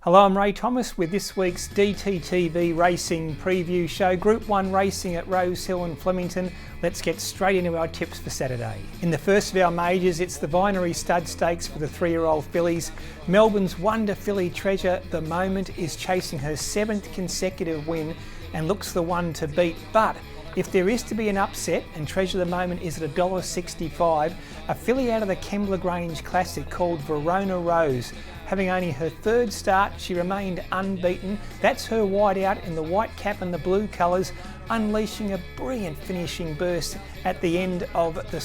Hello, I'm Ray Thomas with this week's DTTV Racing Preview Show. Group 1 racing at Rosehill and Flemington. Let's get straight into our tips for Saturday. In the first of our majors, it's the Vinery Stud Stakes for the 3-year-old fillies. Melbourne's Wonder Filly Treasure, the moment, is chasing her 7th consecutive win and looks the one to beat. But if there is to be an upset, and Treasure the Moment is at $1.65, a filly out of the Kembla Grange Classic called Verona Rose. Having only her 3rd start, she remained unbeaten. That's her wide out in the white cap and the blue colours, unleashing a brilliant finishing burst at the end of the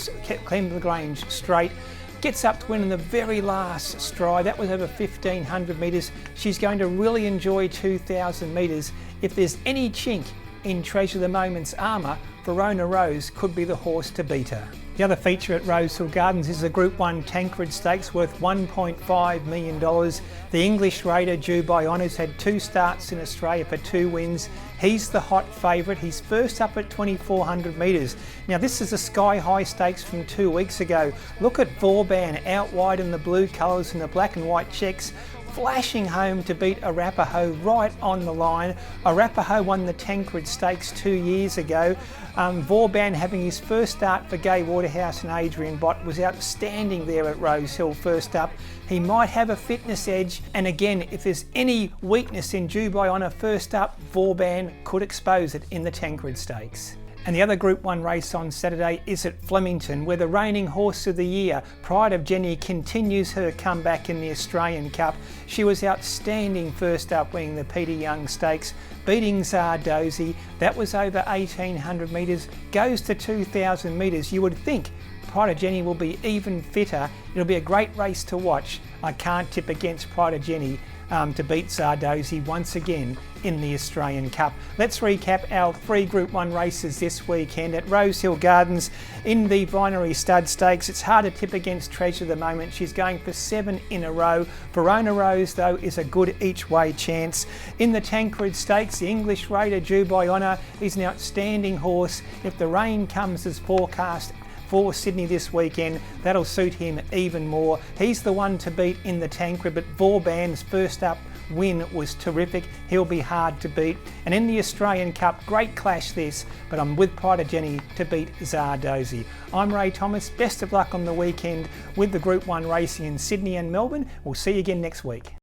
Kembla Grange straight. Gets up to win in the very last stride. That was over 1,500 metres. She's going to really enjoy 2,000 metres. If there's any chink in Treasure the Moment's armour, Verona Rose could be the horse to beat her. The other feature at Rosehill Gardens is a Group 1 Tancred Stakes worth $1.5 million. The English Raider Dubai Honours had 2 starts in Australia for 2 wins. He's the hot favourite. He's first up at 2,400 metres. Now this is a Sky High Stakes from 2 weeks ago. Look at Vauban out wide in the blue colours and the black and white checks, flashing home to beat Arapaho right on the line. Arapaho won the Tancred Stakes 2 years ago. Vauban, having his first start for Gay Waterhouse and Adrian Bott, was outstanding there at Rosehill first up. He might have a fitness edge, and again, if there's any weakness in Dubai Honour first up, Vauban could expose it in the Tancred Stakes. And the other Group 1 race on Saturday is at Flemington, where the reigning Horse of the Year, Pride of Jenny, continues her comeback in the Australian Cup. She was outstanding first up, winning the Peter Young Stakes, beating Zardozi. That was over 1,800 metres, goes to 2,000 metres. You would think Pride of Jenny will be even fitter. It'll be a great race to watch. I can't tip against Pride of Jenny to beat Zardozi once again in the Australian Cup. Let's recap our 3 Group 1 races this weekend at Rosehill Gardens. In the Vinery Stud Stakes, it's hard to tip against Treasure the Moment. She's going for 7 in a row. Verona Rose, though, is a good each-way chance. In the Tancred Stakes, the English Raider Dubai Honour is an outstanding horse. If the rain comes as forecast for Sydney this weekend, that'll suit him even more. He's the one to beat in the Tancred, but Vauban's first up win was terrific. He'll be hard to beat. And in the Australian Cup, great clash this, but I'm with Pride of Jenny to beat Zardozi. I'm Ray Thomas. Best of luck on the weekend with the Group 1 racing in Sydney and Melbourne. We'll see you again next week.